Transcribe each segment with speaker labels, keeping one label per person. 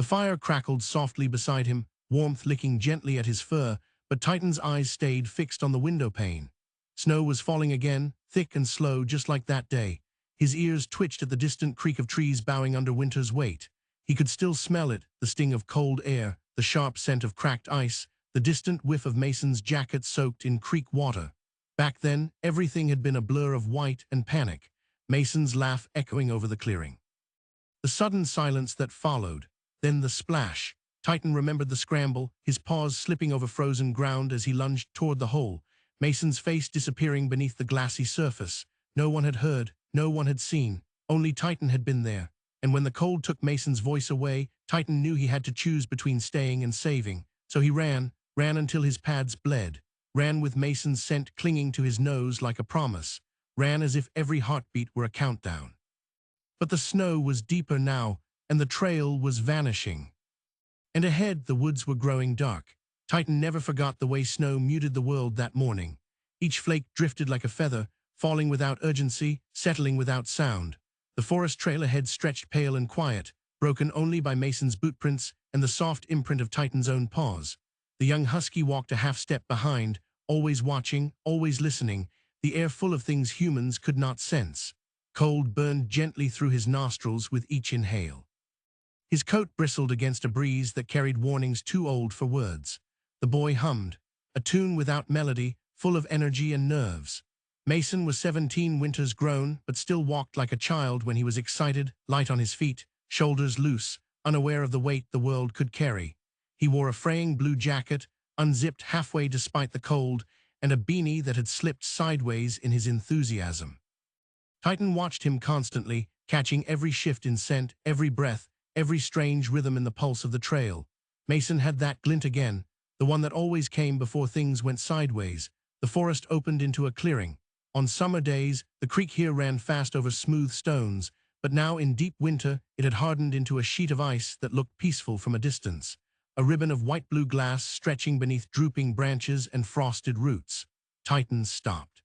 Speaker 1: The fire crackled softly beside him, warmth licking gently at his fur, but Titan's eyes stayed fixed on the window pane. Snow was falling again, thick and slow, just like that day. His ears twitched at the distant creak of trees bowing under winter's weight. He could still smell it, the sting of cold air, the sharp scent of cracked ice, the distant whiff of Mason's jacket soaked in creek water. Back then, everything had been a blur of white and panic, Mason's laugh echoing over the clearing. The sudden silence that followed, then the splash. Titan remembered the scramble, his paws slipping over frozen ground as he lunged toward the hole, Mason's face disappearing beneath the glassy surface. No one had heard, no one had seen, only Titan had been there. And when the cold took Mason's voice away, Titan knew he had to choose between staying and saving. So he ran until his pads bled, ran with Mason's scent clinging to his nose like a promise, ran as if every heartbeat were a countdown. But the snow was deeper now, and the trail was vanishing. And ahead, the woods were growing dark. Titan never forgot the way snow muted the world that morning. Each flake drifted like a feather, falling without urgency, settling without sound. The forest trail ahead stretched pale and quiet, broken only by Mason's bootprints and the soft imprint of Titan's own paws. The young husky walked a half-step behind, always watching, always listening, the air full of things humans could not sense. Cold burned gently through his nostrils with each inhale. His coat bristled against a breeze that carried warnings too old for words. The boy hummed, a tune without melody, full of energy and nerves. Mason was 17 winters grown, but still walked like a child when he was excited, light on his feet, shoulders loose, unaware of the weight the world could carry. He wore a fraying blue jacket, unzipped halfway despite the cold, and a beanie that had slipped sideways in his enthusiasm. Titan watched him constantly, catching every shift in scent, every breath, every strange rhythm in the pulse of the trail. Mason had that glint again, the one that always came before things went sideways. The forest opened into a clearing. On summer days, the creek here ran fast over smooth stones, but now in deep winter, it had hardened into a sheet of ice that looked peaceful from a distance, a ribbon of white-blue glass stretching beneath drooping branches and frosted roots. Titan stopped.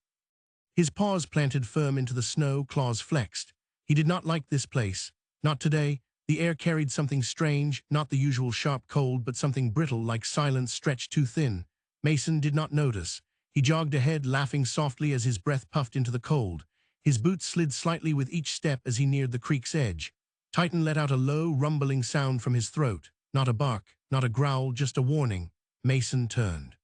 Speaker 1: His paws planted firm into the snow, claws flexed. He did not like this place. Not today. The air carried something strange, not the usual sharp cold, but something brittle like silence stretched too thin. Mason did not notice. He jogged ahead, laughing softly as his breath puffed into the cold. His boots slid slightly with each step as he neared the creek's edge. Titan let out a low, rumbling sound from his throat. Not a bark, not a growl, just a warning. Mason turned.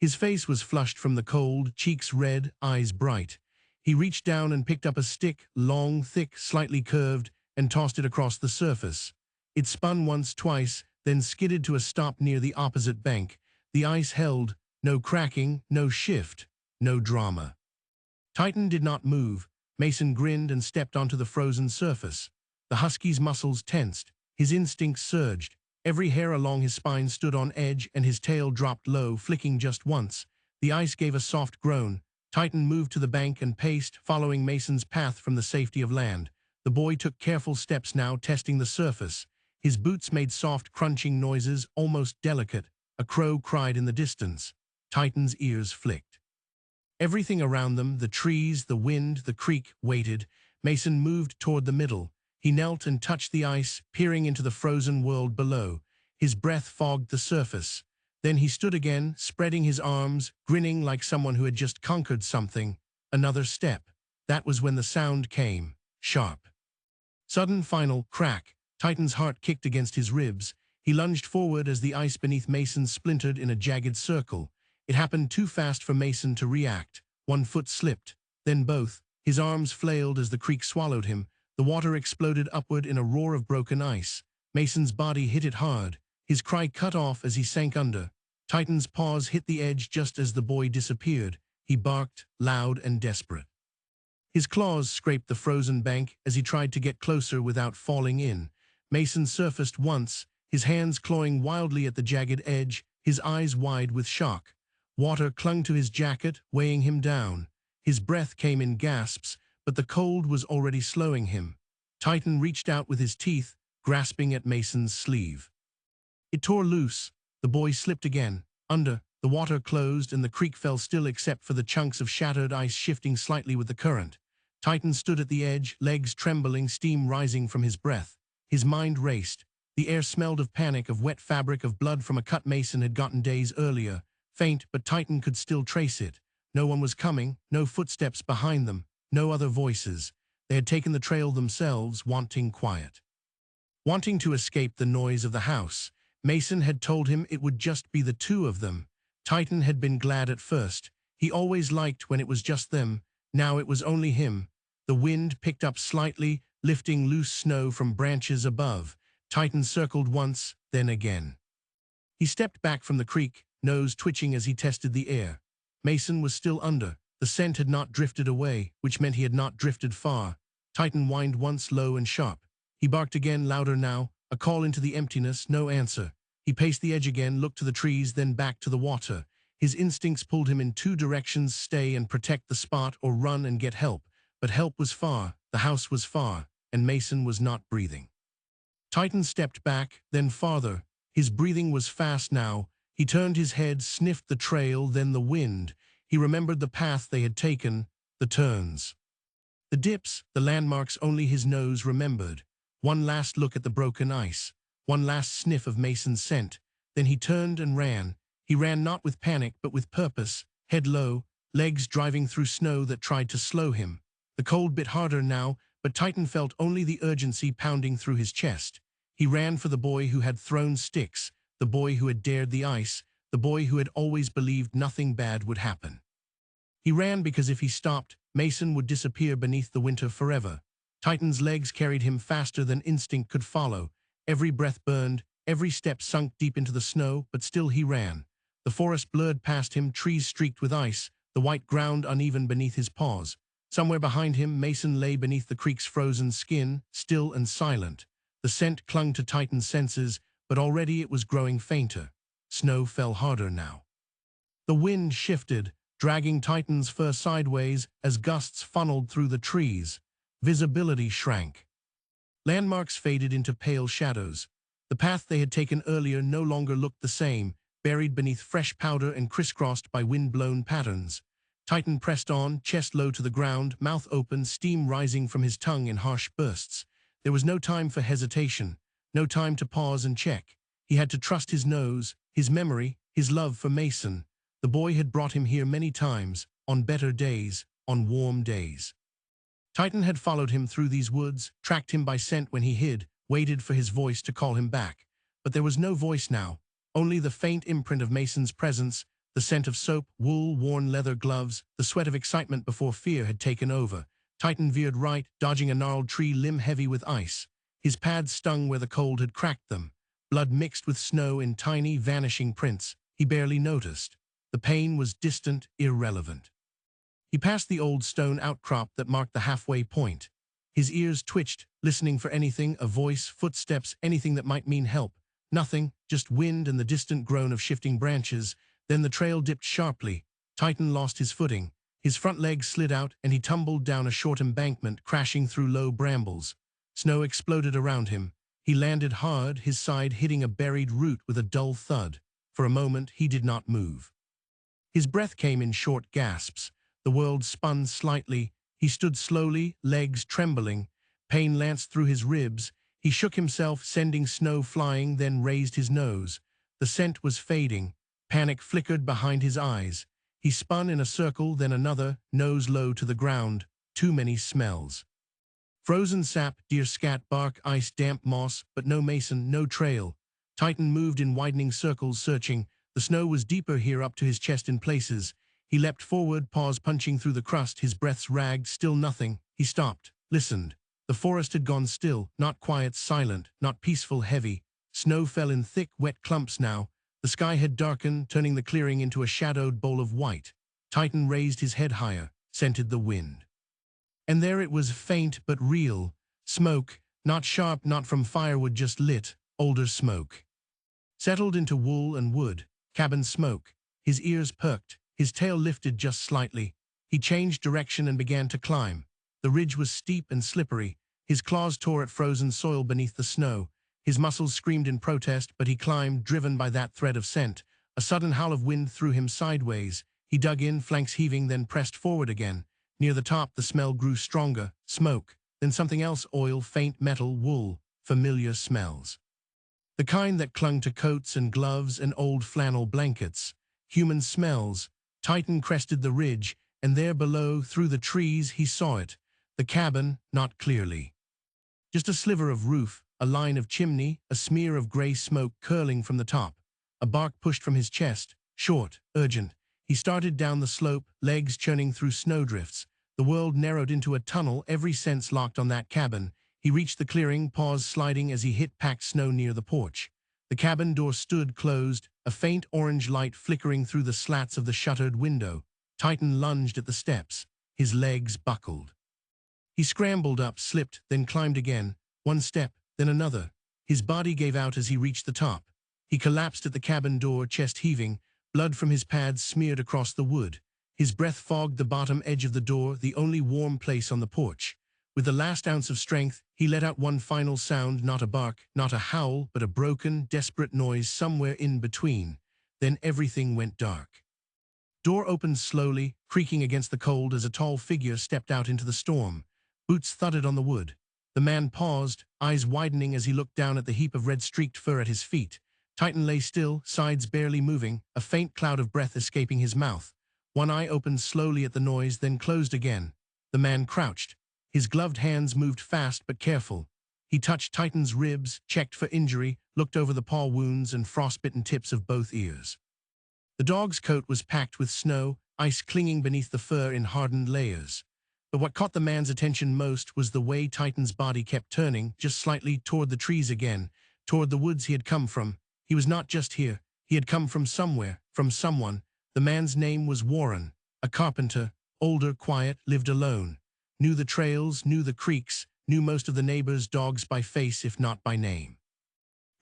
Speaker 1: His face was flushed from the cold, cheeks red, eyes bright. He reached down and picked up a stick, long, thick, slightly curved, and tossed it across the surface. It spun once, twice, then skidded to a stop near the opposite bank. The ice held, no cracking, no shift, no drama. Titan did not move. Mason grinned and stepped onto the frozen surface. The husky's muscles tensed, his instincts surged. Every hair along his spine stood on edge and his tail dropped low, flicking just once. The ice gave a soft groan. Titan moved to the bank and paced, following Mason's path from the safety of land. The boy took careful steps now, testing the surface. His boots made soft, crunching noises, almost delicate. A crow cried in the distance. Titan's ears flicked. Everything around them, the trees, the wind, the creek, waited. Mason moved toward the middle. He knelt and touched the ice, peering into the frozen world below. His breath fogged the surface. Then he stood again, spreading his arms, grinning like someone who had just conquered something. Another step. That was when the sound came, sharp. Sudden, final crack. Titan's heart kicked against his ribs. He lunged forward as the ice beneath Mason splintered in a jagged circle. It happened too fast for Mason to react. One foot slipped, then both. His arms flailed as the creek swallowed him. The water exploded upward in a roar of broken ice. Mason's body hit it hard. His cry cut off as he sank under. Titan's paws hit the edge just as the boy disappeared. He barked, loud and desperate. His claws scraped the frozen bank as he tried to get closer without falling in. Mason surfaced once, his hands clawing wildly at the jagged edge, his eyes wide with shock. Water clung to his jacket, weighing him down. His breath came in gasps, but the cold was already slowing him. Titan reached out with his teeth, grasping at Mason's sleeve. It tore loose. The boy slipped again. Under, the water closed and the creek fell still except for the chunks of shattered ice shifting slightly with the current. Titan stood at the edge, legs trembling, steam rising from his breath. His mind raced. The air smelled of panic, of wet fabric, of blood from a cut Mason had gotten days earlier. Faint, but Titan could still trace it. No one was coming, no footsteps behind them, no other voices. They had taken the trail themselves, wanting quiet. Wanting to escape the noise of the house. Mason had told him it would just be the two of them. Titan had been glad at first. He always liked when it was just them. Now it was only him. The wind picked up slightly, lifting loose snow from branches above. Titan circled once, then again. He stepped back from the creek, nose twitching as he tested the air. Mason was still under. The scent had not drifted away, which meant he had not drifted far. Titan whined once, low and sharp. He barked again, louder now, a call into the emptiness, no answer. He paced the edge again, looked to the trees, then back to the water. His instincts pulled him in two directions: stay and protect the spot, or run and get help. But help was far, the house was far, and Mason was not breathing. Titan stepped back, then farther. His breathing was fast now. He turned his head, sniffed the trail, then the wind. He remembered the path they had taken, the turns. The dips, the landmarks only his nose remembered. One last look at the broken ice. One last sniff of Mason's scent. Then he turned and ran. He ran not with panic, but with purpose, head low, legs driving through snow that tried to slow him. The cold bit harder now, but Titan felt only the urgency pounding through his chest. He ran for the boy who had thrown sticks, the boy who had dared the ice, the boy who had always believed nothing bad would happen. He ran because if he stopped, Mason would disappear beneath the winter forever. Titan's legs carried him faster than instinct could follow. Every breath burned, every step sunk deep into the snow, but still he ran. The forest blurred past him, trees streaked with ice, the white ground uneven beneath his paws. Somewhere behind him, Mason lay beneath the creek's frozen skin, still and silent. The scent clung to Titan's senses, but already it was growing fainter. Snow fell harder now. The wind shifted, dragging Titan's fur sideways as gusts funneled through the trees. Visibility shrank. Landmarks faded into pale shadows. The path they had taken earlier no longer looked the same, buried beneath fresh powder and crisscrossed by wind-blown patterns. Titan pressed on, chest low to the ground, mouth open, steam rising from his tongue in harsh bursts. There was no time for hesitation, no time to pause and check. He had to trust his nose, his memory, his love for Mason. The boy had brought him here many times, on better days, on warm days. Titan had followed him through these woods, tracked him by scent when he hid, waited for his voice to call him back. But there was no voice now, only the faint imprint of Mason's presence, the scent of soap, wool, worn leather gloves, the sweat of excitement before fear had taken over. Titan veered right, dodging a gnarled tree limb heavy with ice. His pads stung where the cold had cracked them. Blood mixed with snow in tiny, vanishing prints. He barely noticed. The pain was distant, irrelevant. He passed the old stone outcrop that marked the halfway point. His ears twitched, listening for anything, a voice, footsteps, anything that might mean help. Nothing, just wind and the distant groan of shifting branches. Then the trail dipped sharply. Titan lost his footing. His front legs slid out, and he tumbled down a short embankment, crashing through low brambles. Snow exploded around him. He landed hard, his side hitting a buried root with a dull thud. For a moment, he did not move. His breath came in short gasps. The world spun slightly. He stood slowly, legs trembling. Pain lanced through his ribs. He shook himself, sending snow flying, then raised his nose. The scent was fading. Panic flickered behind his eyes. He spun in a circle, then another, nose low to the ground. Too many smells. Frozen sap, deer scat, bark, ice, damp moss, but no Mason, no trail. Titan moved in widening circles, searching. The snow was deeper here, up to his chest in places. He leapt forward, paws punching through the crust, his breaths ragged, still nothing. He stopped, listened. The forest had gone still, not quiet, silent, not peaceful, heavy. Snow fell in thick, wet clumps now. The sky had darkened, turning the clearing into a shadowed bowl of white. Titan raised his head higher, scented the wind. And there it was, faint but real. Smoke, not sharp, not from firewood, just lit, older smoke. Settled into wool and wood, cabin smoke. His ears perked, his tail lifted just slightly. He changed direction and began to climb. The ridge was steep and slippery. His claws tore at frozen soil beneath the snow. His muscles screamed in protest, but he climbed, driven by that thread of scent. A sudden howl of wind threw him sideways. He dug in, flanks heaving, then pressed forward again. Near the top, the smell grew stronger. Smoke, then something else, oil, faint metal, wool, familiar smells. The kind that clung to coats and gloves and old flannel blankets. Human smells. Titan crested the ridge, and there below, through the trees, he saw it. The cabin, not clearly. Just a sliver of roof, a line of chimney, a smear of gray smoke curling from the top. A bark pushed from his chest, short, urgent. He started down the slope, legs churning through snowdrifts. The world narrowed into a tunnel, every sense locked on that cabin. He reached the clearing, paws sliding as he hit packed snow near the porch. The cabin door stood closed, a faint orange light flickering through the slats of the shuttered window. Titan lunged at the steps. His legs buckled. He scrambled up, slipped, then climbed again. One step, then another. His body gave out as he reached the top. He collapsed at the cabin door, chest heaving. Blood from his pads smeared across the wood. His breath fogged the bottom edge of the door, the only warm place on the porch. With the last ounce of strength, he let out one final sound, not a bark, not a howl, but a broken, desperate noise somewhere in between. Then everything went dark. Door opened slowly, creaking against the cold as a tall figure stepped out into the storm. Boots thudded on the wood. The man paused, eyes widening as he looked down at the heap of red-streaked fur at his feet. Titan lay still, sides barely moving, a faint cloud of breath escaping his mouth. One eye opened slowly at the noise, then closed again. The man crouched. His gloved hands moved fast but careful. He touched Titan's ribs, checked for injury, looked over the paw wounds and frostbitten tips of both ears. The dog's coat was packed with snow, ice clinging beneath the fur in hardened layers. But what caught the man's attention most was the way Titan's body kept turning, just slightly, toward the trees again, toward the woods he had come from. He was not just here. He had come from somewhere, from someone. The man's name was Warren, a carpenter, older, quiet, lived alone. Knew the trails, knew the creeks, knew most of the neighbors' dogs by face if not by name.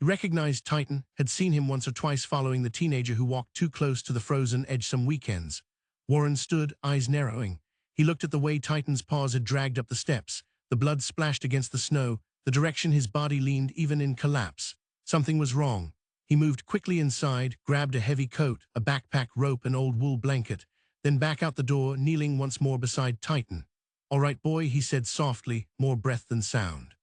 Speaker 1: He recognized Titan, had seen him once or twice following the teenager who walked too close to the frozen edge some weekends. Warren stood, eyes narrowing. He looked at the way Titan's paws had dragged up the steps. The blood splashed against the snow, the direction his body leaned even in collapse. Something was wrong. He moved quickly inside, grabbed a heavy coat, a backpack, rope, an old wool blanket, then back out the door, kneeling once more beside Titan. "All right, boy," he said softly, more breath than sound.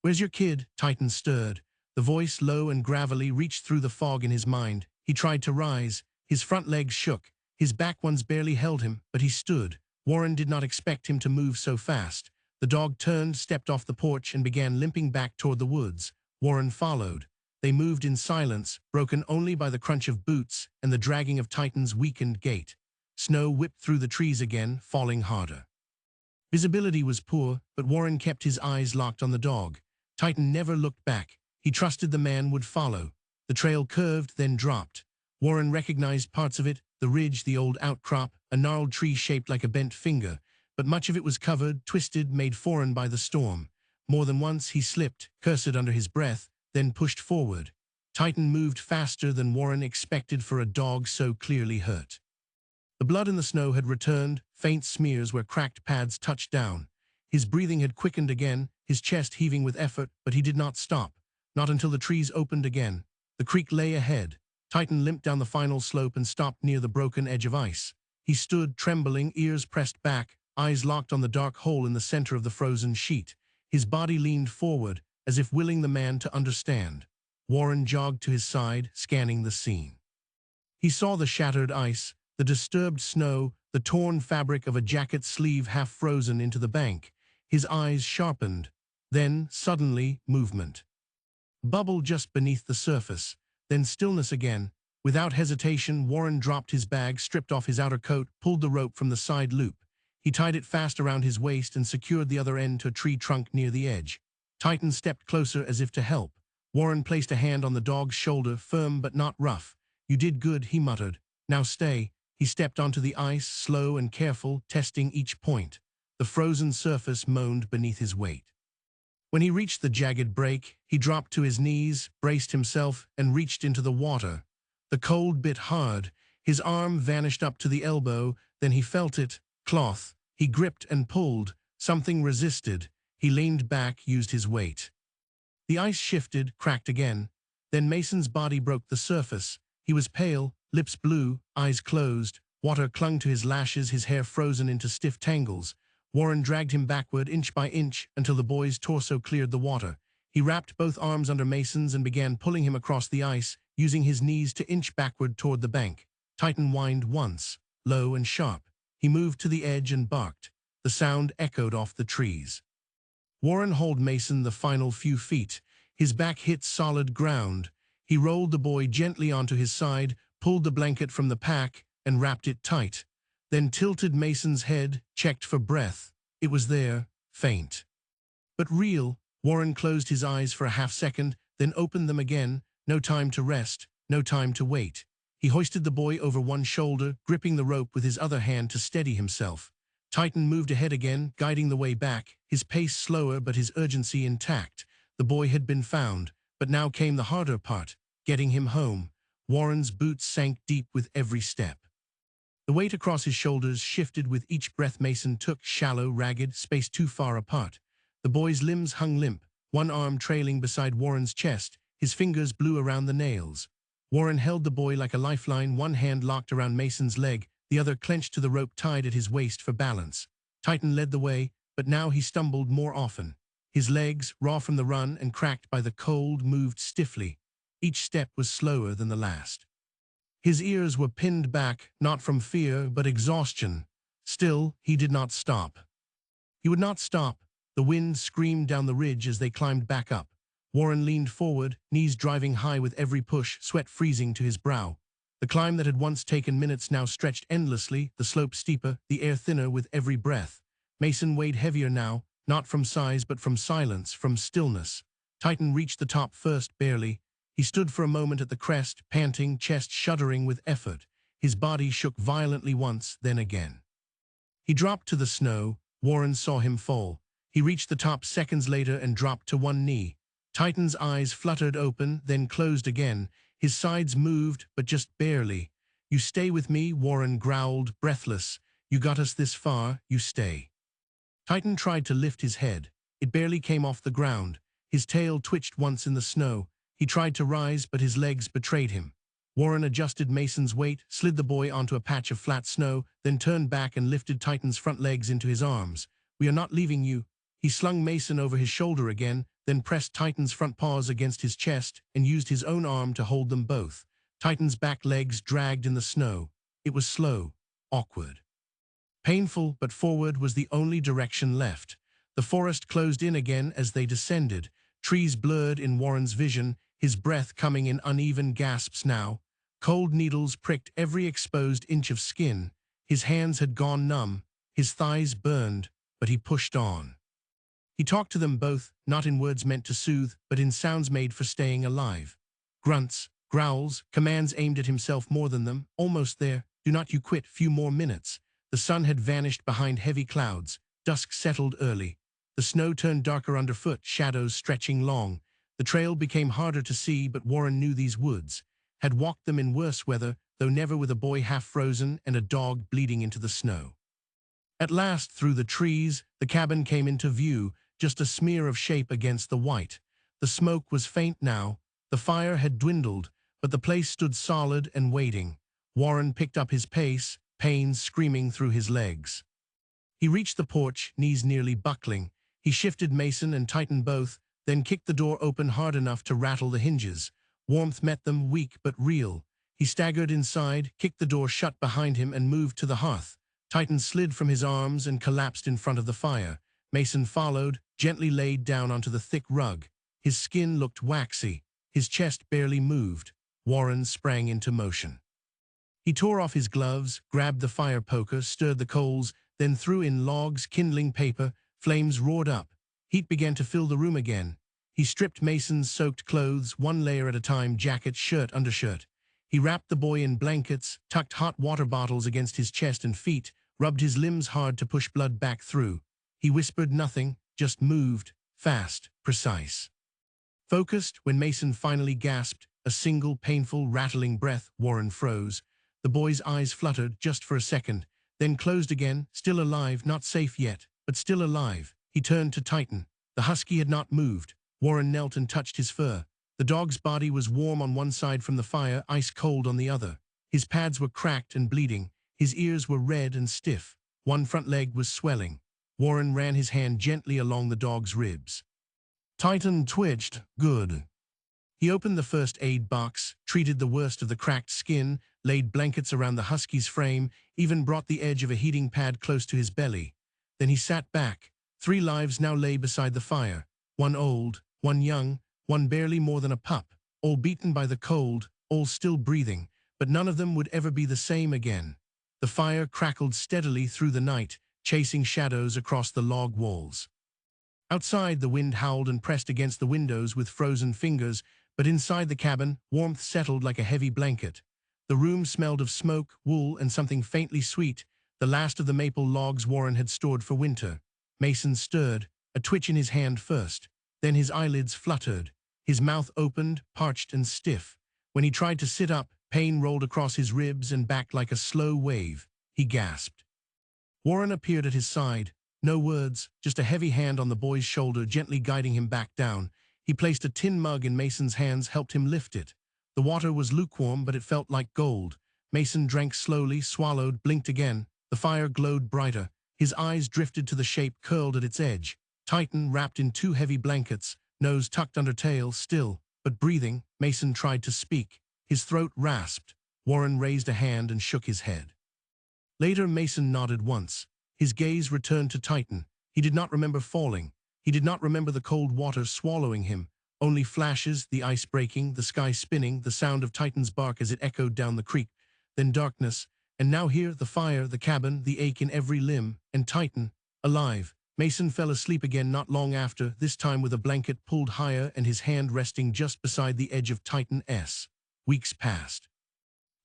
Speaker 1: "Where's your kid?" Titan stirred. The voice, low and gravelly, reached through the fog in his mind. He tried to rise. His front legs shook. His back ones barely held him, but he stood. Warren did not expect him to move so fast. The dog turned, stepped off the porch, and began limping back toward the woods. Warren followed. They moved in silence, broken only by the crunch of boots and the dragging of Titan's weakened gait. Snow whipped through the trees again, falling harder. Visibility was poor, but Warren kept his eyes locked on the dog. Titan never looked back. He trusted the man would follow. The trail curved, then dropped. Warren recognized parts of it, the ridge, the old outcrop, a gnarled tree shaped like a bent finger, but much of it was covered, twisted, made foreign by the storm. More than once he slipped, cursed under his breath, then pushed forward. Titan moved faster than Warren expected for a dog so clearly hurt. The blood in the snow had returned, faint smears where cracked pads touched down. His breathing had quickened again, his chest heaving with effort, but he did not stop. Not until the trees opened again. The creek lay ahead. Titan limped down the final slope and stopped near the broken edge of ice. He stood, trembling, ears pressed back, eyes locked on the dark hole in the center of the frozen sheet. His body leaned forward, as if willing the man to understand. Warren jogged to his side, scanning the scene. He saw the shattered ice, the disturbed snow, the torn fabric of a jacket sleeve half frozen into the bank. His eyes sharpened. Then, suddenly, movement. Bubble just beneath the surface. Then stillness again. Without hesitation, Warren dropped his bag, stripped off his outer coat, pulled the rope from the side loop. He tied it fast around his waist and secured the other end to a tree trunk near the edge. Titan stepped closer as if to help. Warren placed a hand on the dog's shoulder, firm but not rough. "You did good," he muttered. "Now stay." He stepped onto the ice, slow and careful, testing each point. The frozen surface moaned beneath his weight. When he reached the jagged break, he dropped to his knees, braced himself, and reached into the water. The cold bit hard. His arm vanished up to the elbow, then he felt it. Cloth. He gripped and pulled. Something resisted. He leaned back, used his weight. The ice shifted, cracked again. Then Mason's body broke the surface. He was pale, lips blue, eyes closed. Water clung to his lashes, his hair frozen into stiff tangles. Warren dragged him backward, inch by inch, until the boy's torso cleared the water. He wrapped both arms under Mason's and began pulling him across the ice, using his knees to inch backward toward the bank. Titan whined once, low and sharp. He moved to the edge and barked. The sound echoed off the trees. Warren hauled Mason the final few feet. His back hit solid ground. He rolled the boy gently onto his side, pulled the blanket from the pack, and wrapped it tight. Then tilted Mason's head, checked for breath. It was there, faint. But real. Warren closed his eyes for a half-second, then opened them again. No time to rest, no time to wait. He hoisted the boy over one shoulder, gripping the rope with his other hand to steady himself. Titan moved ahead again, guiding the way back, his pace slower but his urgency intact. The boy had been found, but now came the harder part, getting him home. Warren's boots sank deep with every step. The weight across his shoulders shifted with each breath Mason took, shallow, ragged, spaced too far apart. The boy's limbs hung limp, one arm trailing beside Warren's chest, his fingers blew around the nails. Warren held the boy like a lifeline, one hand locked around Mason's leg, the other clenched to the rope tied at his waist for balance. Titan led the way, but now he stumbled more often. His legs, raw from the run and cracked by the cold, moved stiffly. Each step was slower than the last. His ears were pinned back, not from fear, but exhaustion. Still, he did not stop. He would not stop. The wind screamed down the ridge as they climbed back up. Warren leaned forward, knees driving high with every push, sweat freezing to his brow. The climb that had once taken minutes now stretched endlessly, the slope steeper, the air thinner with every breath. Mason weighed heavier now, not from size but from silence, from stillness. Titan reached the top first, barely. He stood for a moment at the crest, panting, chest shuddering with effort. His body shook violently once, then again. He dropped to the snow. Warren saw him fall. He reached the top seconds later and dropped to one knee. Titan's eyes fluttered open, then closed again. His sides moved, but just barely. "You stay with me," Warren growled, breathless. "You got us this far, you stay." Titan tried to lift his head. It barely came off the ground. His tail twitched once in the snow. He tried to rise, but his legs betrayed him. Warren adjusted Mason's weight, slid the boy onto a patch of flat snow, then turned back and lifted Titan's front legs into his arms. "We are not leaving you." He slung Mason over his shoulder again, then pressed Titan's front paws against his chest and used his own arm to hold them both. Titan's back legs dragged in the snow. It was slow, awkward. Painful, but forward was the only direction left. The forest closed in again as they descended. Trees blurred in Warren's vision, his breath coming in uneven gasps now. Cold needles pricked every exposed inch of skin. His hands had gone numb, his thighs burned, but he pushed on. He talked to them both, not in words meant to soothe, but in sounds made for staying alive. Grunts, growls, commands aimed at himself more than them. "Almost there. Do not you quit. Few more minutes." The sun had vanished behind heavy clouds. Dusk settled early. The snow turned darker underfoot, shadows stretching long. The trail became harder to see, but Warren knew these woods. Had walked them in worse weather, though never with a boy half frozen and a dog bleeding into the snow. At last, through the trees, the cabin came into view, just a smear of shape against the white. The smoke was faint now. The fire had dwindled, but the place stood solid and waiting. Warren picked up his pace, pain screaming through his legs. He reached the porch, knees nearly buckling. He shifted Mason and Titan both, then kicked the door open hard enough to rattle the hinges. Warmth met them, weak but real. He staggered inside, kicked the door shut behind him and moved to the hearth. Titan slid from his arms and collapsed in front of the fire. Mason followed, gently laid down onto the thick rug. His skin looked waxy. His chest barely moved. Warren sprang into motion. He tore off his gloves, grabbed the fire poker, stirred the coals, then threw in logs, kindling paper. Flames roared up. Heat began to fill the room again. He stripped Mason's soaked clothes, one layer at a time, jacket, shirt, undershirt. He wrapped the boy in blankets, tucked hot water bottles against his chest and feet, rubbed his limbs hard to push blood back through. He whispered nothing, just moved, fast, precise. Focused. When Mason finally gasped, a single painful, rattling breath, Warren froze. The boy's eyes fluttered just for a second, then closed again, still alive, not safe yet, but still alive. He turned to Titan. The husky had not moved. Warren knelt and touched his fur. The dog's body was warm on one side from the fire, ice cold on the other. His pads were cracked and bleeding. His ears were red and stiff. One front leg was swelling. Warren ran his hand gently along the dog's ribs. Titan twitched. Good. He opened the first aid box, treated the worst of the cracked skin, laid blankets around the husky's frame, even brought the edge of a heating pad close to his belly. Then he sat back. 3 lives now lay beside the fire. One old, one young, one barely more than a pup, all beaten by the cold, all still breathing, but none of them would ever be the same again. The fire crackled steadily through the night, chasing shadows across the log walls. Outside, the wind howled and pressed against the windows with frozen fingers, but inside the cabin, warmth settled like a heavy blanket. The room smelled of smoke, wool, and something faintly sweet, the last of the maple logs Warren had stored for winter. Mason stirred, a twitch in his hand first. Then his eyelids fluttered. His mouth opened, parched and stiff. When he tried to sit up, pain rolled across his ribs and back like a slow wave. He gasped. Warren appeared at his side. No words, just a heavy hand on the boy's shoulder, gently guiding him back down. He placed a tin mug in Mason's hands, helped him lift it. The water was lukewarm, but it felt like gold. Mason drank slowly, swallowed, blinked again. The fire glowed brighter. His eyes drifted to the shape curled at its edge. Titan, wrapped in 2 heavy blankets, nose tucked under tail, still, but breathing. Mason tried to speak. His throat rasped. Warren raised a hand and shook his head. Later, Mason nodded once. His gaze returned to Titan. He did not remember falling. He did not remember the cold water swallowing him. Only flashes, the ice breaking, the sky spinning, the sound of Titan's bark as it echoed down the creek. Then darkness, and now here, the fire, the cabin, the ache in every limb, and Titan, alive. Mason fell asleep again not long after, this time with a blanket pulled higher and his hand resting just beside the edge of Titan's. Weeks passed.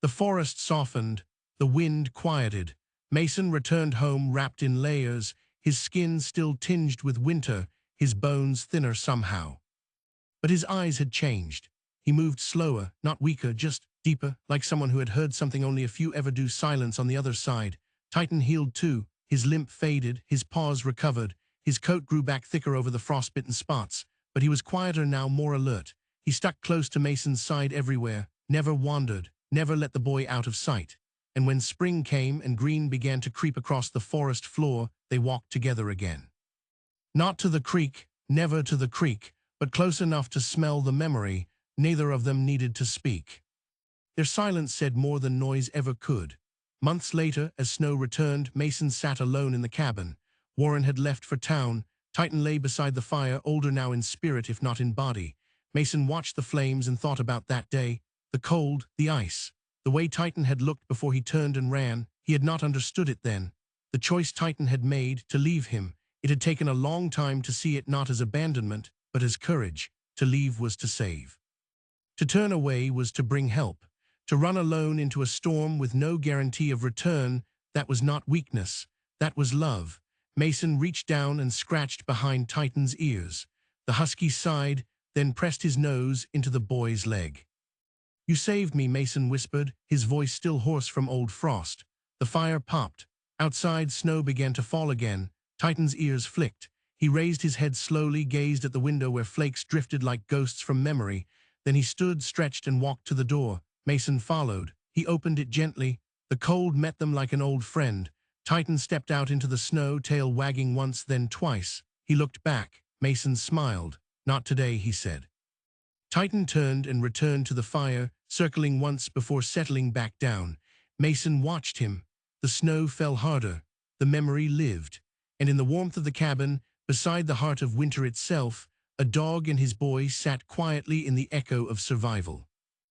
Speaker 1: The forest softened. The wind quieted. Mason returned home wrapped in layers, his skin still tinged with winter, his bones thinner somehow. But his eyes had changed. He moved slower, not weaker, just deeper, like someone who had heard something only a few ever do. Silence on the other side. Titan healed too. His limp faded, his paws recovered, his coat grew back thicker over the frostbitten spots, but he was quieter now, more alert. He stuck close to Mason's side everywhere, never wandered, never let the boy out of sight. And when spring came and green began to creep across the forest floor, they walked together again. Not to the creek, never to the creek, but close enough to smell the memory. Neither of them needed to speak. Their silence said more than noise ever could. Months later, as snow returned, Mason sat alone in the cabin. Warren had left for town. Titan lay beside the fire, older now in spirit if not in body. Mason watched the flames and thought about that day, the cold, the ice. The way Titan had looked before he turned and ran, he had not understood it then. The choice Titan had made to leave him, it had taken a long time to see it not as abandonment, but as courage. To leave was to save. To turn away was to bring help. To run alone into a storm with no guarantee of return, that was not weakness, that was love. Mason reached down and scratched behind Titan's ears. The husky sighed, then pressed his nose into the boy's leg. "You saved me," Mason whispered, his voice still hoarse from old frost. The fire popped. Outside, snow began to fall again. Titan's ears flicked. He raised his head slowly, gazed at the window where flakes drifted like ghosts from memory. Then he stood, stretched, and walked to the door. Mason followed. He opened it gently. The cold met them like an old friend. Titan stepped out into the snow, tail wagging once, then twice. He looked back. Mason smiled. "Not today," he said. Titan turned and returned to the fire, circling once before settling back down. Mason watched him. The snow fell harder. The memory lived. And in the warmth of the cabin, beside the heart of winter itself, a dog and his boy sat quietly in the echo of survival.